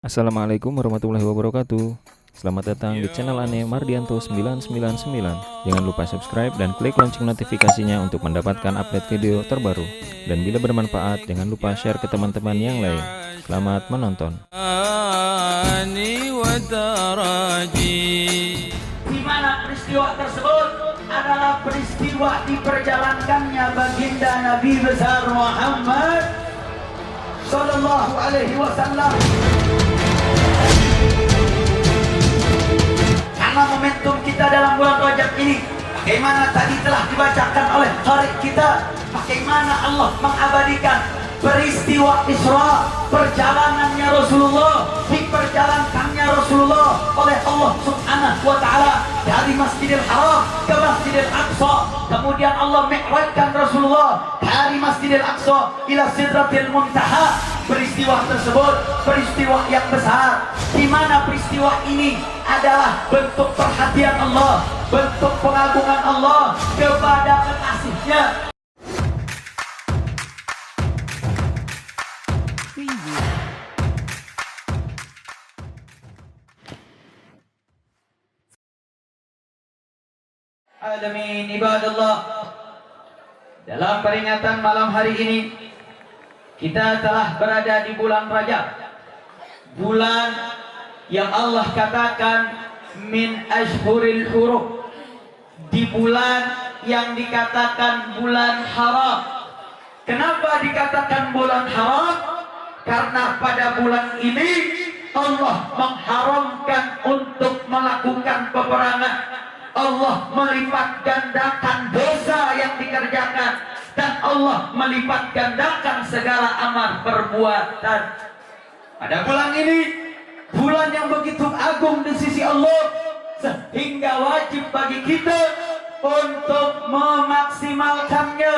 Assalamualaikum warahmatullahi wabarakatuh. Selamat datang di channel Ane Mardianto 999. Jangan lupa subscribe dan klik lonceng notifikasinya untuk mendapatkan update video terbaru. Dan bila bermanfaat, jangan lupa share ke teman-teman yang lain. Selamat menonton. Di mana peristiwa tersebut adalah peristiwa diperjalankannya baginda Nabi besar Muhammad Sallallahu Alaihi Wasallam. Karena momentum kita dalam bulan Rajab ini, bagaimana tadi telah dibacakan oleh qari kita, bagaimana Allah mengabadikan peristiwa Isra, perjalanannya Rasulullah, diperjalankannya Rasulullah oleh Allah Subhanahu wa Ta'ala dari Masjidil Haram ke Masjidil Aqsa. Kemudian Allah mi'rajkan Rasulullah dari Masjidil Aqsa ila Sidratil Muntaha. Peristiwa tersebut peristiwa yang besar, di mana peristiwa ini adalah bentuk perhatian Allah, bentuk pengagungan Allah kepada kekasihnya. Alamin ibadallah, dalam peringatan malam hari ini kita telah berada di bulan Rajab, bulan yang Allah katakan min ashhuril hurum, di bulan yang dikatakan bulan haram. Kenapa dikatakan bulan haram? Karena pada bulan ini Allah mengharamkan untuk melakukan peperangan. Allah melipat gandakan dosa yang dikerjakan, dan Allah melipat gandakan segala amal perbuatan. Pada bulan ini, bulan yang begitu agung di sisi Allah, sehingga wajib bagi kita untuk memaksimalkannya.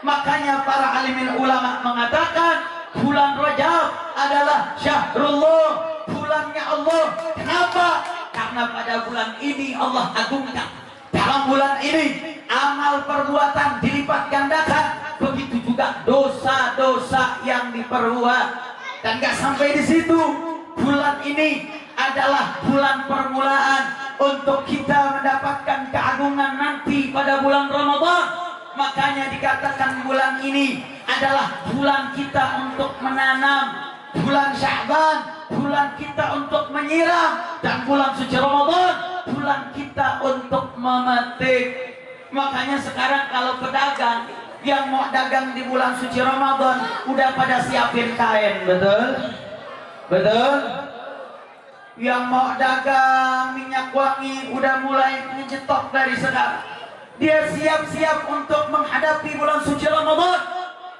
Makanya para alimil ulama mengatakan bulan Rajab adalah syahrullah, bulannya Allah. Kenapa? Karena pada bulan ini Allah agungkan. Dalam bulan ini amal perbuatan dilipat gandakan, begitu juga dosa-dosa yang diperbuat. Dan gak sampai di situ, bulan ini adalah bulan permulaan untuk kita mendapatkan keagungan nanti pada bulan Ramadan. Makanya dikatakan bulan ini adalah bulan kita untuk menanam, bulan Sya'ban bulan kita untuk menyiram, dan bulan suci Ramadan bulan kita untuk memetik. Makanya sekarang kalau pedagang yang mau dagang di bulan suci Ramadan udah pada siapin kain, betul? Betul? Yang mau dagang minyak wangi udah mulai nyetok dari sekarang. Dia siap-siap untuk menghadapi bulan suci Ramadan.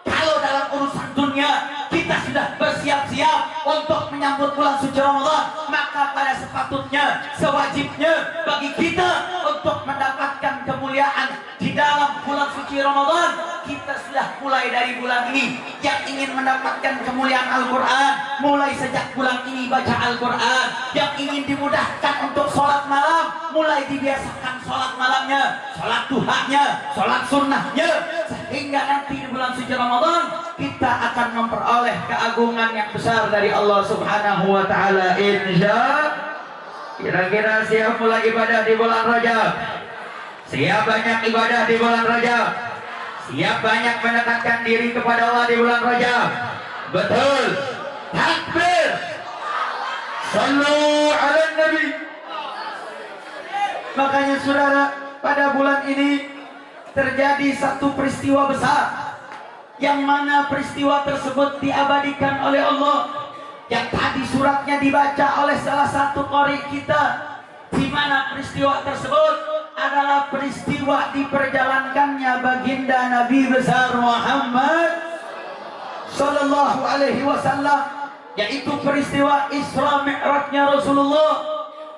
Kalau dalam urusan dunia kita sudah bersiap-siap untuk menyambut bulan suci Ramadan, maka pada sepatutnya, sewajibnya bagi kita untuk mendapatkan kemuliaan di dalam bulan suci Ramadan. Kita sudah mulai dari bulan ini. Yang ingin mendapatkan kemuliaan Al-Quran, mulai sejak bulan ini baca Al-Quran. Yang ingin dimudahkan untuk sholat malam, mulai dibiasakan sholat malamnya, sholat duhanya, sholat sunnahnya, sehingga nanti di bulan suci Ramadan kita akan memperoleh keagungan yang besar dari Allah Subhanahu wa Ta'ala. Insya. Kira-kira siap mulai ibadah di bulan Rajab? Siap banyak ibadah di bulan Rajab? Siap banyak mendekatkan diri kepada Allah di bulan Rajab? Betul. Takbir. Sallu ala Nabi. Makanya saudara, pada bulan ini terjadi satu peristiwa besar, yang mana peristiwa tersebut diabadikan oleh Allah, yang tadi suratnya dibaca oleh salah satu qari kita, di mana peristiwa tersebut adalah peristiwa diperjalankannya baginda Nabi besar Muhammad Sallallahu Alaihi Wasallam, yaitu peristiwa Isra Mi'rajnya Rasulullah,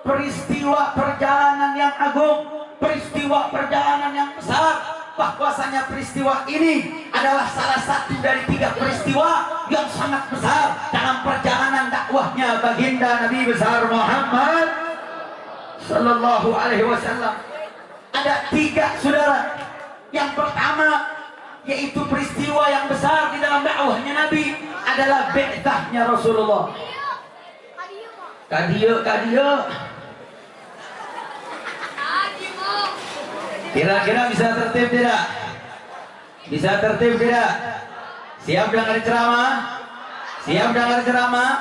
peristiwa perjalanan yang agung, peristiwa perjalanan yang besar. Bahwasanya peristiwa ini adalah salah satu dari 3 peristiwa yang sangat besar dalam perjalanan dakwahnya baginda Nabi besar Muhammad Sallallahu Alaihi Wasallam. Ada 3 saudara. Yang pertama yaitu peristiwa yang besar di dalam dakwahnya Nabi adalah bi'tsahnya Rasulullah. Kadio. Kira-kira bisa tertib tidak? Bisa tertib tidak? Siap dengar ceramah? Siap dengar ceramah?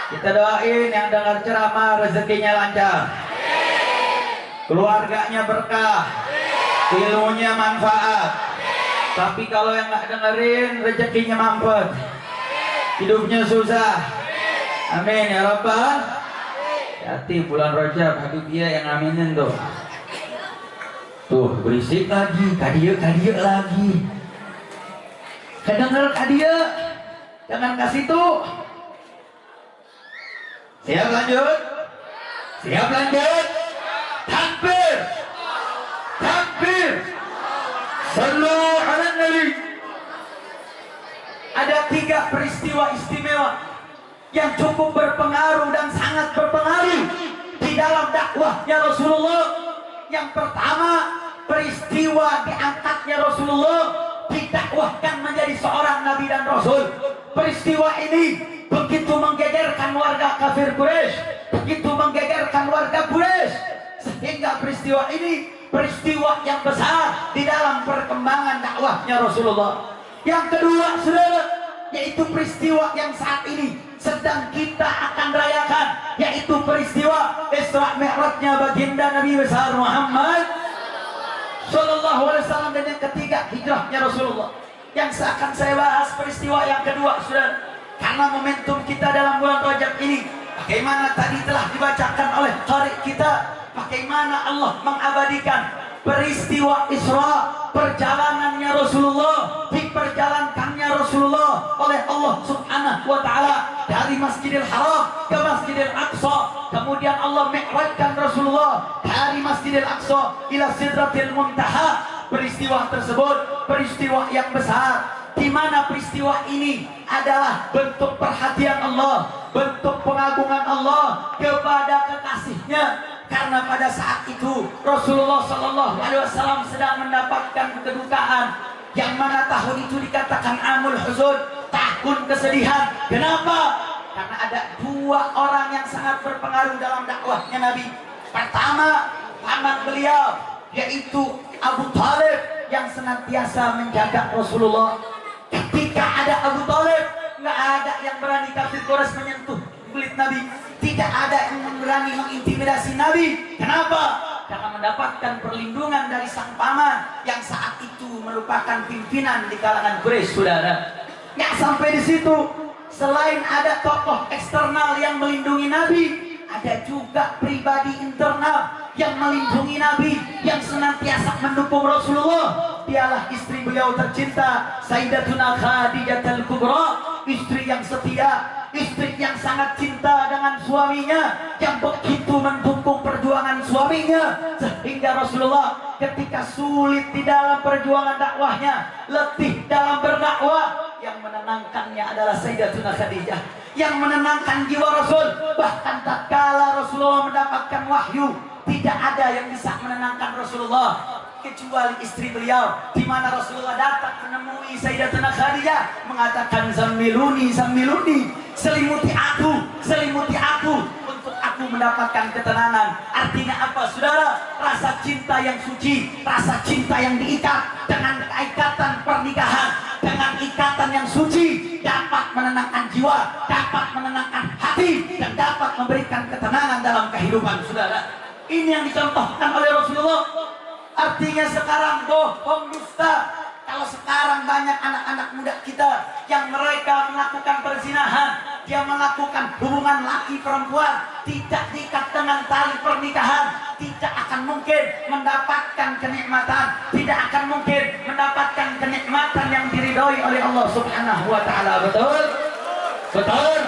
Kita doain yang dengar ceramah rezekinya lancar, keluarganya berkah, ilmunya manfaat. Tapi kalau yang nggak dengerin rezekinya mampet, hidupnya susah. Amin ya Rabbal. Hati bulan Rajab Habibiyah yang aminin tuh. Tuh berisik lagi, kadia lagi. Kedenger kadia, jangan kasih tuh. Siap lanjut? Siap lanjut? Takbir! Takbir! Sallu ala Nabi. Ada 3 peristiwa istimewa yang cukup berpengaruh dan sangat berpengaruh di dalam dakwahnya Rasulullah. Yang pertama, peristiwa diangkatnya Rasulullah, didakwahkan menjadi seorang nabi dan rasul. Peristiwa ini begitu menggegerkan warga kafir Quraisy, begitu menggegerkan warga Quraisy, sehingga peristiwa ini peristiwa yang besar di dalam perkembangan dakwahnya Rasulullah. Yang kedua, saudara, yaitu peristiwa yang saat ini sedang kita akan rayakan, yaitu peristiwa Isra Mi'rajnya baginda Nabi besar Muhammad Sallallahu Alaihi Wasallam. Dan yang ketiga, hijrahnya Rasulullah. Yang akan saya bahas peristiwa yang kedua, saudara, karena momentum kita dalam bulan Rajab ini, bagaimana tadi telah dibacakan oleh qari kita, bagaimana Allah mengabadikan peristiwa Isra, perjalanannya Rasulullah, diperjalankannya Rasulullah oleh Allah Subhanahu wa Ta'ala dari Masjidil Haram ke Masjidil Aqsa. Kemudian Allah mi'rajkan Rasulullah dari Masjidil Aqsa ila Sidratil Muntaha. Peristiwa tersebut peristiwa yang besar, di mana peristiwa ini adalah bentuk perhatian Allah, bentuk pengagungan Allah kepada kekasihnya. Karena pada saat itu Rasulullah Sallallahu Alaihi Wasallam sedang mendapatkan kedukaan, yang mana tahun itu dikatakan Amul Huzun, tahun kesedihan. Kenapa? Karena ada 2 orang yang sangat berpengaruh dalam dakwahnya Nabi. Pertama, paman beliau, yaitu Abu Talib, yang senantiasa menjaga Rasulullah. Ketika ada Abu Talib, nggak ada yang berani kafir Quraisy menyentuh kulit Nabi. Tidak ada yang berani mengintimidasi Nabi. Kenapa? Karena mendapatkan perlindungan dari sang paman yang saat itu merupakan pimpinan di kalangan Quraisy, saudara. Nggak sampai di situ. Selain ada tokoh eksternal yang melindungi Nabi, ada juga pribadi internal yang melindungi Nabi, yang senantiasa mendukung Rasulullah. Dialah istri beliau tercinta, Sayyidatuna Khadijah Al-Kubra, istri yang setia, istri yang sangat cinta dengan suaminya, yang begitu mendukung perjuangan suaminya, sehingga Rasulullah ketika sulit di dalam perjuangan dakwahnya, letih dalam berdakwah, yang menenangkannya adalah Sayyidatuna Khadijah, yang menenangkan jiwa Rasul. Bahkan tatkala Rasulullah mendapatkan wahyu, tidak ada yang bisa menenangkan Rasulullah kecuali istri beliau, di mana Rasulullah datang menemui Sayyidatuna Khadijah mengatakan, "Zammiluni, zammiluni, selimuti aku untuk aku mendapatkan ketenangan." Artinya apa, saudara? Rasa cinta yang suci, rasa cinta yang diikat dengan ikatan pernikahan, dengan ikatan yang suci, dapat menenangkan jiwa, dapat menenangkan hati, dan dapat memberikan ketenangan dalam kehidupan, saudara. Ini yang dicontohkan oleh Rasulullah. Artinya sekarang bohong, dusta. Kalau sekarang banyak anak-anak muda kita yang mereka melakukan perzinahan, dia melakukan hubungan laki perempuan, tidak diikat dengan tali pernikahan, tidak akan mungkin mendapatkan kenikmatan, tidak akan mungkin mendapatkan kenikmatan yang diridhoi oleh Allah Subhanahu wa Ta'ala. Betul? Betul?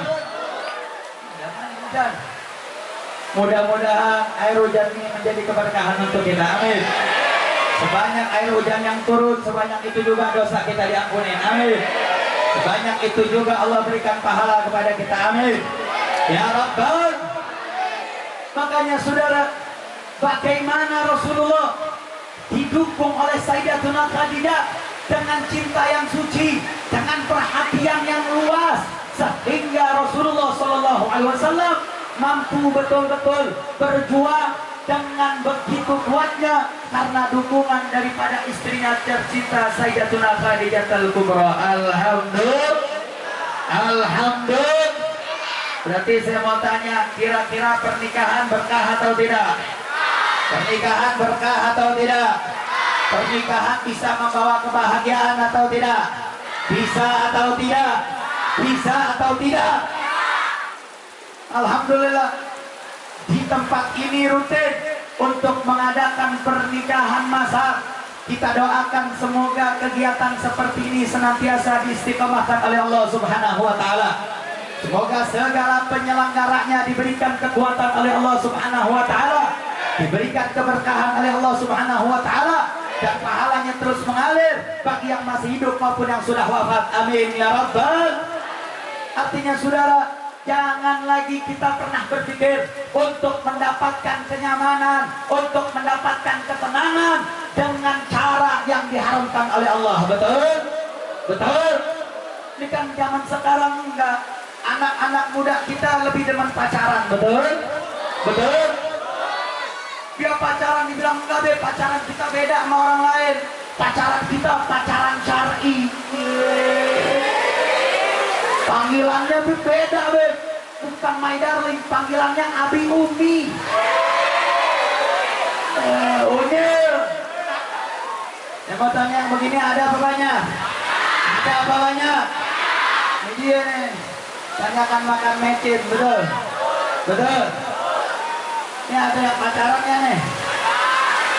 Mudah-mudahan air hujan ini menjadi keberkahan untuk kita. Amin. Sebanyak air hujan yang turun, sebanyak itu juga dosa kita diampuni. Amin. Sebanyak itu juga Allah berikan pahala kepada kita. Amin. Ya Rabbal. Makanya saudara, bagaimana Rasulullah didukung oleh Sayyidatuna Khadijah dengan cinta yang suci, dengan perhatian yang luas, sehingga Rasulullah Sallallahu Alaihi Wasallam mampu betul-betul berjuang dengan begitu kuatnya karena dukungan daripada istrinya tercinta Sayyidatuna Khadijatul Kubra. Alhamdulillah. Alhamdulillah. Berarti saya mau tanya, kira-kira pernikahan berkah atau tidak? Pernikahan berkah atau tidak? Pernikahan bisa membawa kebahagiaan atau tidak? Bisa atau tidak? Bisa atau tidak? Alhamdulillah, di tempat ini rutin untuk mengadakan pernikahan massal. Kita doakan semoga kegiatan seperti ini senantiasa diistiqomahkan oleh Allah Subhanahu wa taala. Semoga segala penyelenggaranya diberikan kekuatan oleh Allah Subhanahu wa taala, diberikan keberkahan oleh Allah Subhanahu wa taala, dan pahalanya terus mengalir bagi yang masih hidup maupun yang sudah wafat. Amin ya rabbal. Artinya saudara, jangan lagi kita pernah berpikir untuk mendapatkan kenyamanan, untuk mendapatkan ketenangan dengan cara yang diharamkan oleh Allah. Betul? Betul? Ini kan zaman sekarang enggak. Anak-anak muda kita lebih demen pacaran. Betul? Betul? Dia pacaran dibilang enggak deh, pacaran kita beda sama orang lain. Pacaran kita pacaran syar'i. Panggilannya beda, Beb. Bukan my darling, panggilannya Abi Umi. Unyil. Yang mau tanya yang begini ada apa banyak? Ada apa banyak? Ini dia nih. Tanyakan makan mecin, betul? Betul? Ini ada yang pacarannya nih.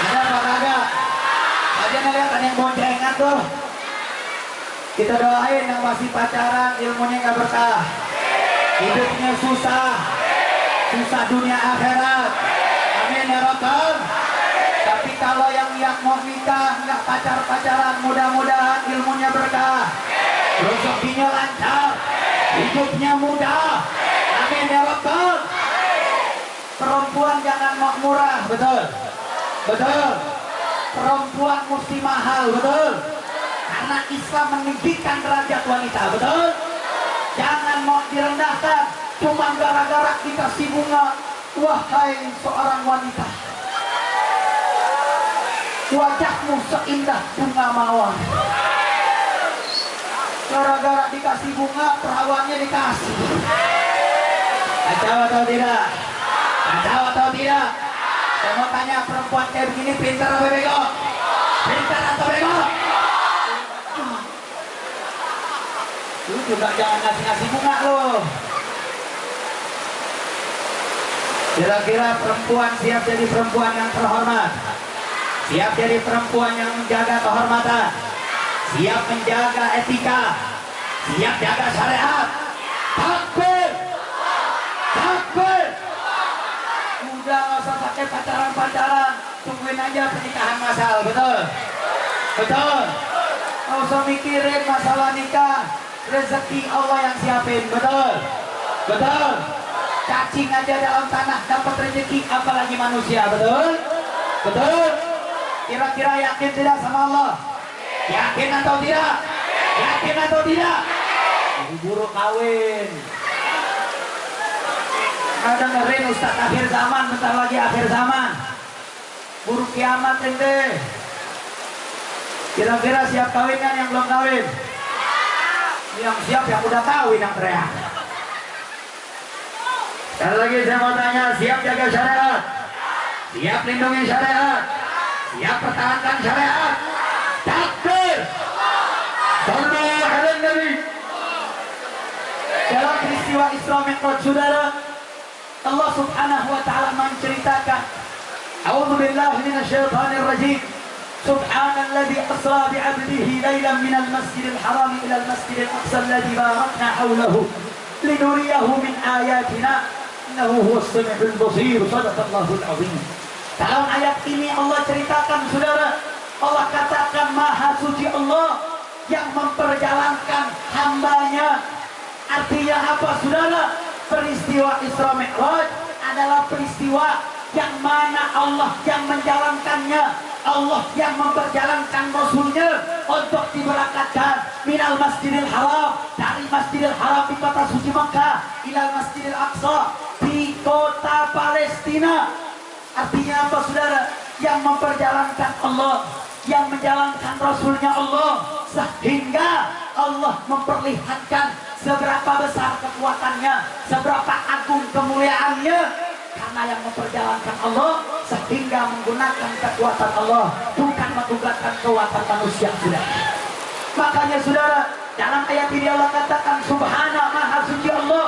Ada apa kagak? Aja nih lihat ada yang boncengan tuh. Kita doain yang masih pacaran ilmunya nggak berkah, hidupnya susah, susah dunia akhirat. Amin ya rabbal. Tapi kalau yang mau nikah nggak pacaran, mudah-mudahan ilmunya berkah, rezekinya lancar, hidupnya mudah. Amin ya rabbal. Perempuan jangan mau murah, betul? Betul. Perempuan mesti mahal, betul? Karena Islam meninggikan derajat wanita, betul? Jangan mau direndahkan cuma gara-gara dikasih bunga. Wahai seorang wanita, wajahmu seindah bunga mawar. Gara-gara dikasih bunga, perawannya dikasih. Kacau atau tidak? Kacau atau tidak? Saya mau tanya, perempuan kayak begini pintar atau bego? Pintar atau bego? Lu juga jangan ngasih-ngasih bunga loh. Kira-kira perempuan siap jadi perempuan yang terhormat, siap jadi perempuan yang menjaga kehormatan, siap menjaga etika, siap jaga syariat. Takbir, takbir. Udah nggak usah pakai pacaran-pacaran, tungguin aja pernikahan massal, betul? Betul. Nggak usah mikirin masalah nikah, rezeki Allah yang siapin, betul? Betul. Cacing aja dalam tanah dapat rezeki, apalagi manusia, betul? Betul. Kira-kira yakin tidak sama Allah? Yakin atau tidak? Yakin atau tidak? Buru kawin. Nah, dengerin Ustaz akhir zaman, bentar lagi akhir zaman. Buru kiamat ente. Kira-kira siap kawin kan yang belum kawin? Yang siap yang udah kawin yang teriak. Sekali lagi saya mau tanya, siap jaga syariat? Siap lindungi syariat? Siap pertahankan syariat? Takbir! Sallu ala Nabi. Dalam peristiwa Isra Mi'raj, saudara, Allah Subhanahu wa taala menceritakan, A'udzu billahi minasyaitonir rajim. Subhanalladzi asra bi'abdihi lailan minal masjidil haram ila al-masjidil aqsa alladzi barakna hawlahu linuriyahu min ayatina innahu huwas samiul basir. Shadaqallahul azim. Dalam ayat ini Allah ceritakan, saudara, Allah katakan maha suci Allah yang memperjalankan hambanya. Artinya apa, saudara? Peristiwa Isra Mi'raj adalah peristiwa yang mana Allah yang menjalankannya Allah yang memperjalankan Rasulnya untuk diberangkatkan minal Masjidil Haram, dari Masjidil Haram di kota suci Makkah ilal Masjidil Aqsa di kota Palestina. Artinya apa saudara? Yang memperjalankan Allah, yang menjalankan Rasulnya Allah, sehingga Allah memperlihatkan seberapa besar kekuatannya, seberapa agung kemuliaannya. Karena yang memperjalankan Allah sehingga menggunakan kekuatan Allah, bukan menggunakan kekuatan manusia, saudara. Makanya saudara, dalam ayat ini Allah katakan Subhana, maha suci Allah.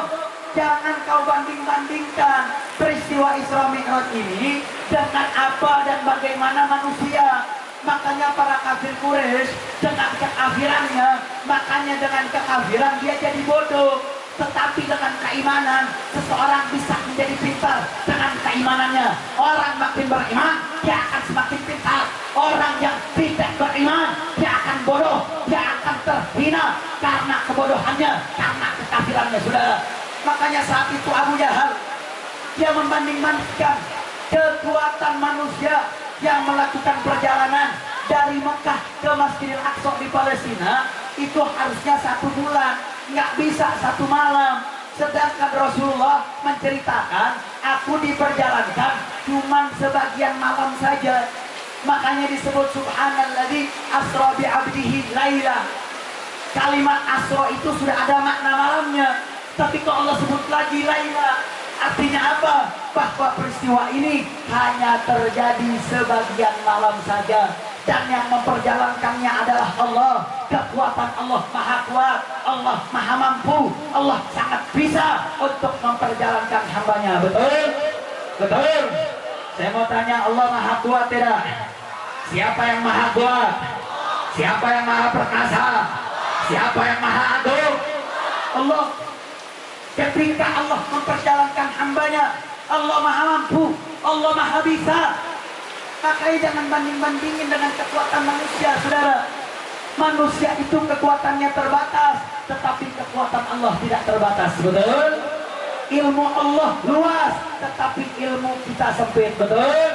Jangan kau banding-bandingkan peristiwa Isra Mi'raj ini dengan apa dan bagaimana manusia. Makanya para kafir Quraisy dengan kekafirannya, makanya dengan kekafiran dia jadi bodoh. Tetapi dengan keimanan seseorang bisa menjadi pintar. Dengan keimanannya orang makin beriman, dia akan semakin pintar. Orang yang tidak beriman, dia akan bodoh, dia akan terhina karena kebodohannya, karena kekafirannya, saudara. Makanya saat itu Abu Jahal dia membanding-bandingkan kekuatan manusia yang melakukan perjalanan dari Mekah ke Masjidil Aqsa di Palestina itu harusnya 1 bulan, nggak bisa 1 malam. Sedangkan Rasulullah menceritakan, aku diperjalankan cuman sebagian malam saja. Makanya disebut Subhanalladzi asra bi 'abdihi laila. Kalimat asra itu sudah ada makna malamnya, tapi kok Allah sebut lagi laila, artinya apa? Bahwa peristiwa ini hanya terjadi sebagian malam saja. Dan yang memperjalankannya adalah Allah. Kekuatan Allah maha kuat, Allah maha mampu, Allah sangat bisa untuk memperjalankan hambanya. Betul? Betul? Saya mau tanya, Allah maha kuat tidak? Siapa yang maha kuat? Siapa yang maha perkasa? Siapa yang maha agung? Allah. Ketika Allah memperjalankan hambanya, Allah maha mampu, Allah maha bisa. Makanya jangan banding-bandingin dengan kekuatan manusia, saudara. Manusia itu kekuatannya terbatas, tetapi kekuatan Allah tidak terbatas. Betul? Ilmu Allah luas, tetapi ilmu kita sempit. Betul?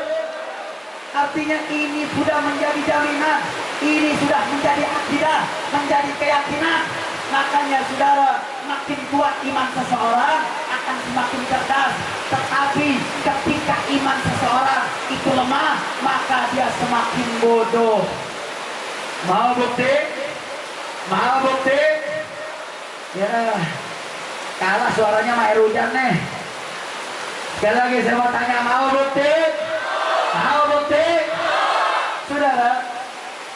Artinya ini sudah menjadi jaminan, ini sudah menjadi akidah, menjadi keyakinan. Makanya saudara, makin kuat iman seseorang akan semakin cerdas. Tetapi ketika iman seseorang itu lemah, maka dia semakin bodoh. Mau bukti? Mau bukti? Ya, kalah suaranya sama air hujan nih. Sekali lagi saya mau tanya, mau bukti? Mau bukti? Saudara,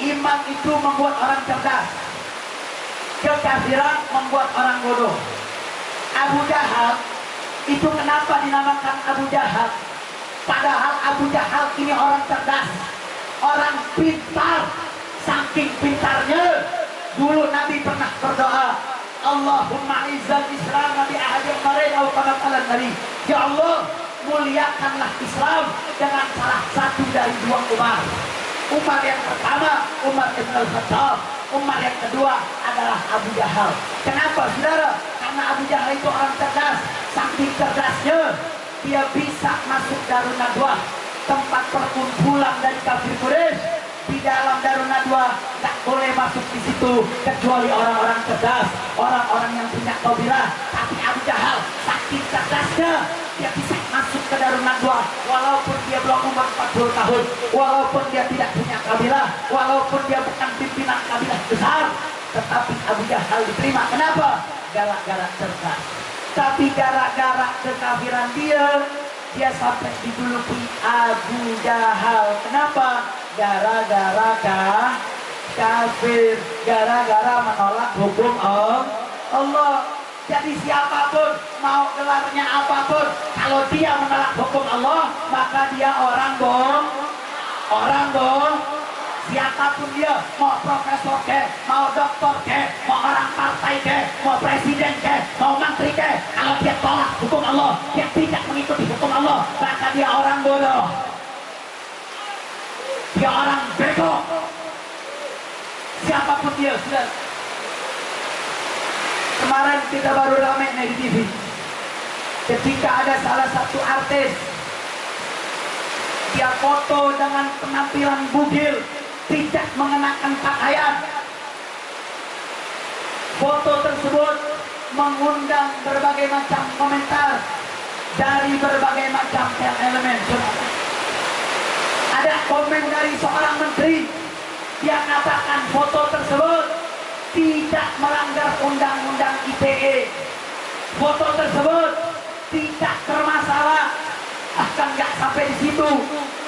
iman itu membuat orang cerdas. Kekafiran membuat orang bodoh. Abu Jahal itu kenapa dinamakan Abu Jahal? Padahal Abu Jahal ini orang cerdas, orang pintar. Saking pintarnya, dulu Nabi pernah berdoa, Allahumma izzal Islam Nabi ahadil marin awqamat ala Nabi. Ya Allah, muliakanlah Islam dengan salah satu dari 2 Umar. Umar yang pertama, Umar Ibn al-Khattab. Umar yang kedua adalah Abu Jahal. Kenapa saudara? Karena Abu Jahal itu orang cerdas. Saking cerdasnya, dia bisa masuk Darun Nadwah, tempat perkumpulan dari kafir Quraisy. Di dalam Darun Nadwah tak boleh masuk di situ kecuali orang-orang cerdas, orang-orang yang punya kabilah. Tapi Abu Jahal saking cerdasnya, dia bisa masuk ke Darun Nadwah walaupun dia belum umur 40 tahun, walaupun dia tidak punya kabilah, walaupun dia bukan pimpinan kabilah besar, tetapi Abu Jahal diterima. Kenapa? Gara-gara cerdas. Tapi gara-gara kekafiran dia sampai dijuluki Abu Jahal. Kenapa? Gara-gara kafir, gara-gara menolak hukum Allah. Jadi siapapun mau gelarnya apapun, kalau dia menolak hukum Allah, maka dia orang bohong. Orang bohong. Siapapun dia, mau profesor ke, mau doktor ke, mau orang partai ke, mau presiden ke, mau menteri ke, kalau dia tolak hukum Allah, dia tidak mengikuti hukum Allah, maka dia orang bodoh. Dia orang bego. Siapapun dia, sudah. Kemarin kita baru ramai nih di TV. Ketika ada salah satu artis, dia dia foto dengan penampilan bugil, tidak mengenakan pakaian. Foto tersebut mengundang berbagai macam komentar dari berbagai macam elemen. Ada komen dari seorang menteri yang katakan foto tersebut tidak melanggar undang-undang ITE. Foto tersebut tidak bermasalah. Bahkan nggak sampai di situ,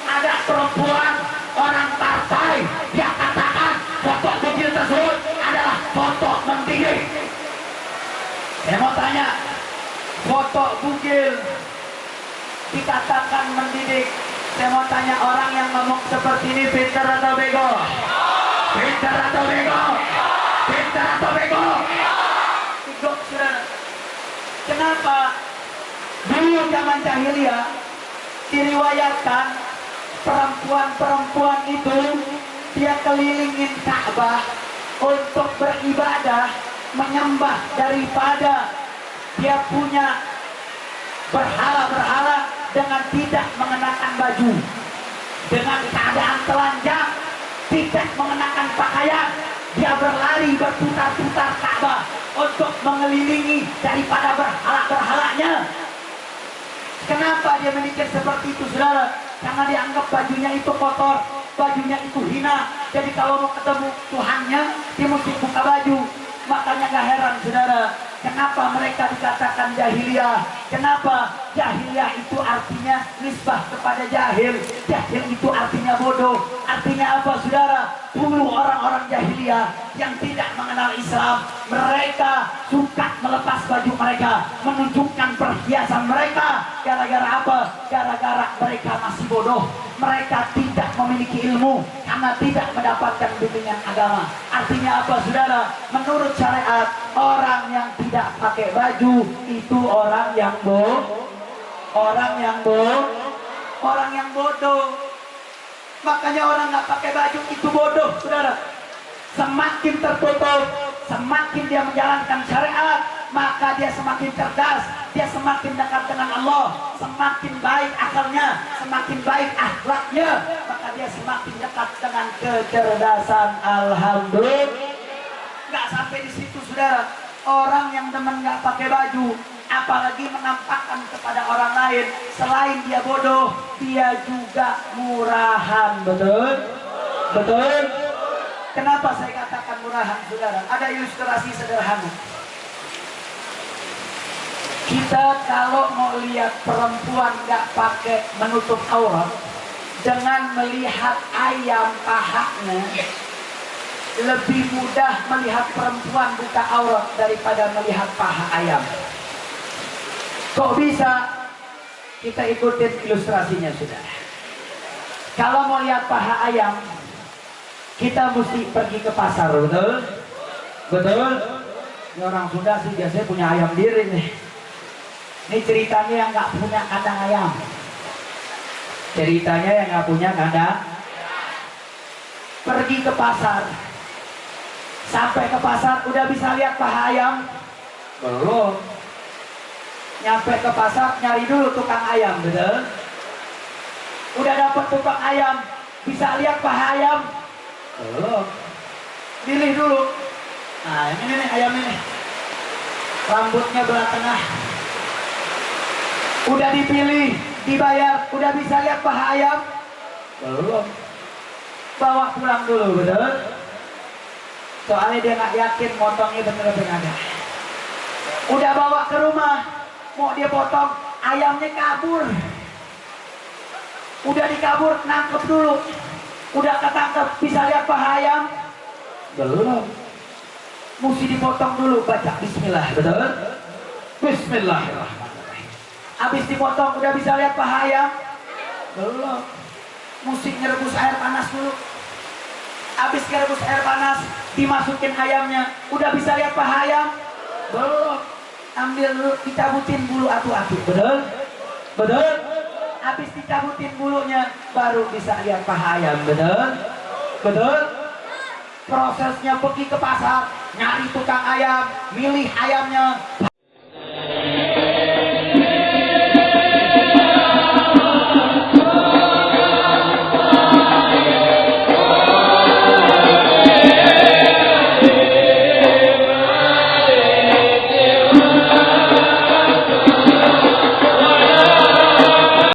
ada perempuan orang partai yang katakan foto bugil tersebut adalah foto mendidik. Saya mau tanya, foto bugil dikatakan mendidik. Saya mau tanya, orang yang ngomong seperti ini pintar atau bego? Pintar atau bego? Pintar atau bego? Bego, saudara. Kenapa dulu zaman jahiliyah diriwayatkan perempuan-perempuan itu dia kelilingin Ka'bah untuk beribadah, menyembah, daripada dia punya berhala-berhala dengan tidak mengenakan baju, dengan keadaan telanjang, tidak mengenakan pakaian, dia berlari berputar-putar Ka'bah untuk mengelilingi daripada berhala-berhalanya. Kenapa dia memikir seperti itu, saudara? Karena dia anggap bajunya itu kotor, bajunya itu hina. Jadi kalau mau ketemu Tuhannya, dia mesti buka baju. Makanya gak heran, saudara, kenapa mereka dikatakan jahiliyah. Kenapa? Jahiliyah itu artinya nisbah kepada jahil. Jahil itu artinya bodoh. Artinya apa, saudara? Dulu orang-orang jahiliyah yang tidak mengenal Islam, mereka suka melepas baju mereka, menunjukkan perhiasan mereka. Gara-gara apa? Gara-gara mereka masih bodoh. Mereka tidak memiliki ilmu karena tidak mendapatkan bimbingan agama. Artinya apa, saudara? Menurut syariat, orang yang tidak pakai baju itu orang yang orang yang bodoh. Makanya orang nggak pakai baju itu bodoh, saudara. Semakin tertutup, semakin dia menjalankan syariat, maka dia semakin cerdas, dia semakin dekat dengan Allah, semakin baik akalnya, semakin baik akhlaknya, maka dia semakin dekat dengan kecerdasan. Alhamdulillah. Nggak sampai di situ, saudara. Orang yang demen nggak pakai baju, apalagi menampakkan kepada orang lain, selain dia bodoh, dia juga murahan. Betul? Betul? Kenapa saya katakan murahan, saudara? Ada ilustrasi sederhana. Kita kalau mau lihat perempuan nggak pakai menutup aurat, dengan melihat ayam pahanya, lebih mudah melihat perempuan buka aurat daripada melihat paha ayam. Kok bisa? Kita ikutin ilustrasinya, saudara. Kalau mau lihat paha ayam, kita mesti pergi ke pasar, betul? Betul? Ini orang Sunda sih biasanya punya ayam diri nih. Ini ceritanya yang nggak punya kandang ayam. Ceritanya yang nggak punya kandang. Pergi ke pasar. Sampai ke pasar udah bisa lihat paha ayam? Belum. Nyampe ke pasar nyari dulu tukang ayam, betul? Udah dapet tukang ayam, bisa lihat paha ayam? Belum. Pilih dulu. Nah, ini nih ayam ini. Rambutnya belah tengah. Udah dipilih, dibayar, udah bisa lihat paha ayam? Belum. Bawa pulang dulu, betul? Soalnya dia nggak yakin motongnya bener-bener ada. Udah bawa ke rumah, mau dia potong, ayamnya kabur. Udah dikabur, nangkep dulu. Udah ketangkep, bisa lihat paha ayam? Belum. Mesti dipotong dulu, baca bismillah, betul? Bismillahirrahmanirrahim. Habis dipotong, udah bisa lihat paha ayam? Belum. Mesti ngerebus air panas dulu. Habis ngerebus air panas, dimasukin ayamnya, udah bisa lihat paha ayam? Belum. Ambil dulu, dicabutin bulu atu-atu, betul? Betul? Habis dicabutin bulunya, baru bisa lihat paha ayam, betul? Betul? Prosesnya pergi ke pasar, nyari tukang ayam, milih ayamnya.